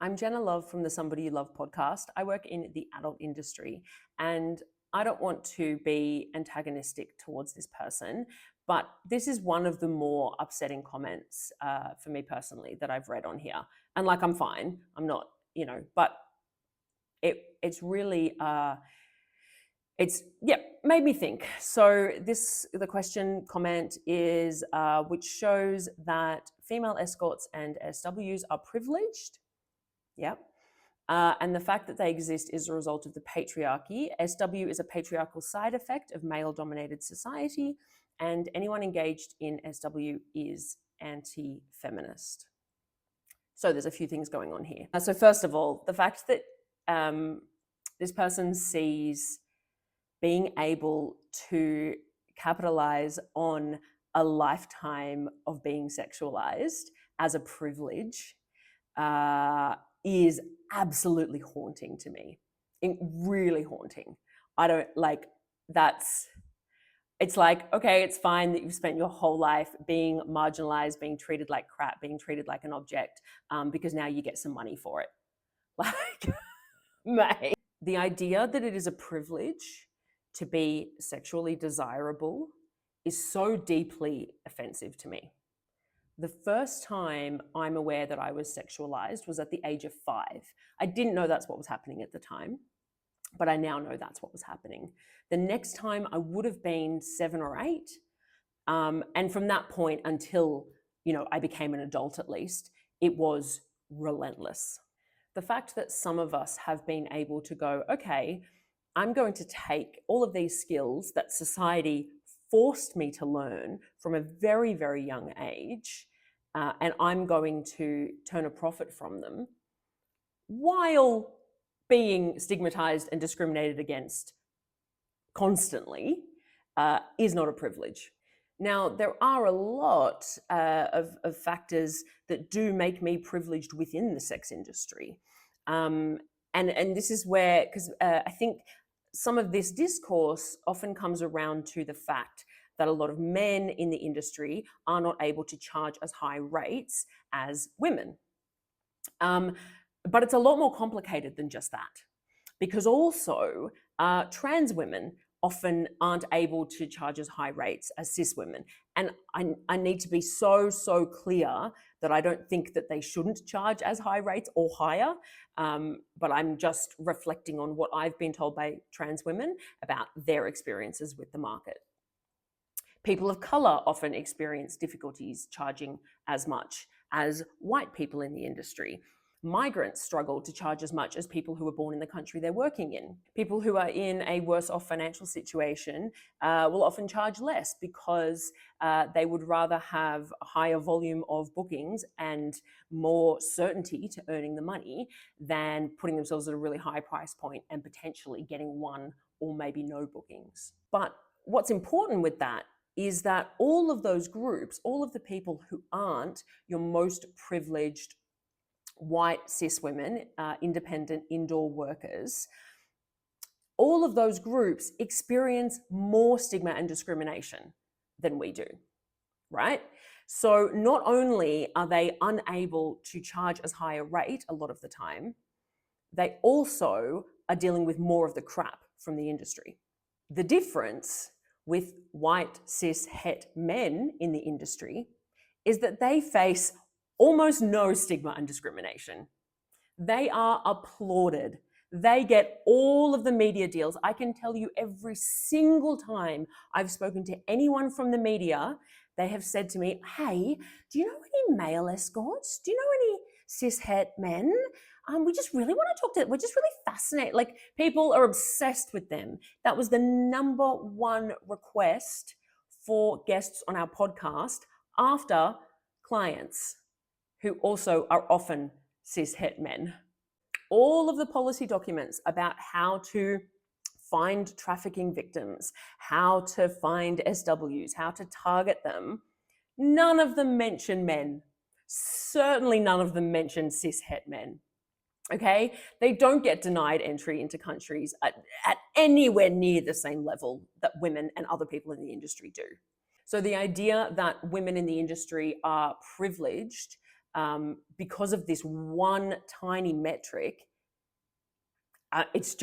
I'm Jenna Love from the Somebody You Love podcast. I work in the adult industry, and I don't want to be antagonistic towards this person, but this is one of the more upsetting comments for me personally that I've read on here. And like, I'm fine, I'm not, but it's really made me think. So the question comment is which shows that female escorts and SWs are privileged. Yep. And the fact that they exist is a result of the patriarchy. SW is a patriarchal side effect of male-dominated society, and anyone engaged in SW is anti-feminist. So there's a few things going on here. So first of all, the fact that this person sees being able to capitalize on a lifetime of being sexualized as a privilege is absolutely haunting to me. Really haunting. I don't like it's like, okay, it's fine that you've spent your whole life being marginalized, being treated like crap, being treated like an object, because now you get some money for it. Like, mate. The idea that it is a privilege to be sexually desirable is so deeply offensive to me. The first time I'm aware that I was sexualized was at the age of 5. I didn't know that's what was happening at the time, but I now know that's what was happening. The next time I would have been 7 or 8. And from that point until, I became an adult at least, it was relentless. The fact that some of us have been able to go, okay, I'm going to take all of these skills that society forced me to learn from a very, very young age, and I'm going to turn a profit from them while being stigmatized and discriminated against constantly, is not a privilege. Now, there are a lot of factors that do make me privileged within the sex industry. And this is where, because I think some of this discourse often comes around to the fact that a lot of men in the industry are not able to charge as high rates as women. But it's a lot more complicated than just that, because also trans women often aren't able to charge as high rates as cis women. And I need to be so clear that I don't think that they shouldn't charge as high rates or higher, but I'm just reflecting on what I've been told by trans women about their experiences with the market. People of color often experience difficulties charging as much as white people in the industry. Migrants struggle to charge as much as people who are born in the country they're working in. People who are in a worse off financial situation will often charge less because they would rather have a higher volume of bookings and more certainty to earning the money than putting themselves at a really high price point and potentially getting one or maybe no bookings. But what's important with that is that all of those groups, all of the people who aren't your most privileged white cis women, independent indoor workers, all of those groups experience more stigma and discrimination than we do, right? So not only are they unable to charge as high a rate a lot of the time, they also are dealing with more of the crap from the industry. The difference with white cis het men in the industry is that they face almost no stigma and discrimination. They are applauded. They get all of the media deals. I can tell you every single time I've spoken to anyone from the media, they have said to me, hey, do you know any male escorts? Do you know any cis het men? We just really want to talk to them. We're just really fascinated. Like, people are obsessed with them. That was the number one request for guests on our podcast after clients, who also are often cis het men. All of the policy documents about how to find trafficking victims, how to find SWs, how to target them, none of them mention men. Certainly none of them mention cis het men. Okay? They don't get denied entry into countries at anywhere near the same level that women and other people in the industry do. So the idea that women in the industry are privileged because of this one tiny metric, it's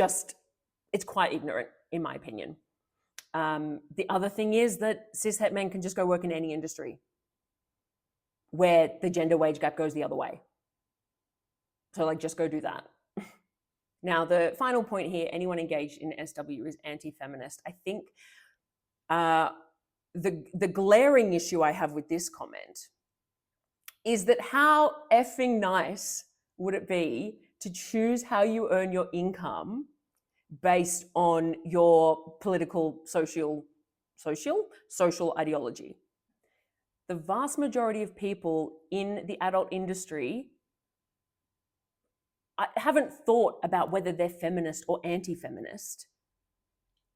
quite ignorant, in my opinion. The other thing is that cis-het men can just go work in any industry where the gender wage gap goes the other way. So like, just go do that. Now, the final point here, anyone engaged in SW is anti-feminist. I think the glaring issue I have with this comment is that how effing nice would it be to choose how you earn your income based on your political, social ideology? The vast majority of people in the adult industry, I haven't thought about whether they're feminist or anti-feminist.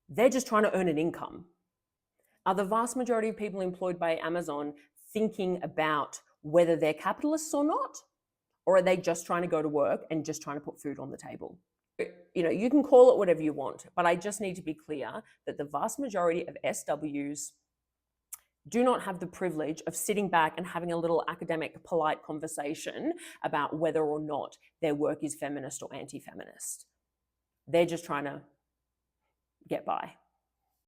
They're just trying to earn an income. Are the vast majority of people employed by Amazon thinking about whether they're capitalists or not? Or are they just trying to go to work and just trying to put food on the table? You know, you can call it whatever you want, but I just need to be clear that the vast majority of SWs do not have the privilege of sitting back and having a little academic, polite conversation about whether or not their work is feminist or anti-feminist. They're just trying to get by.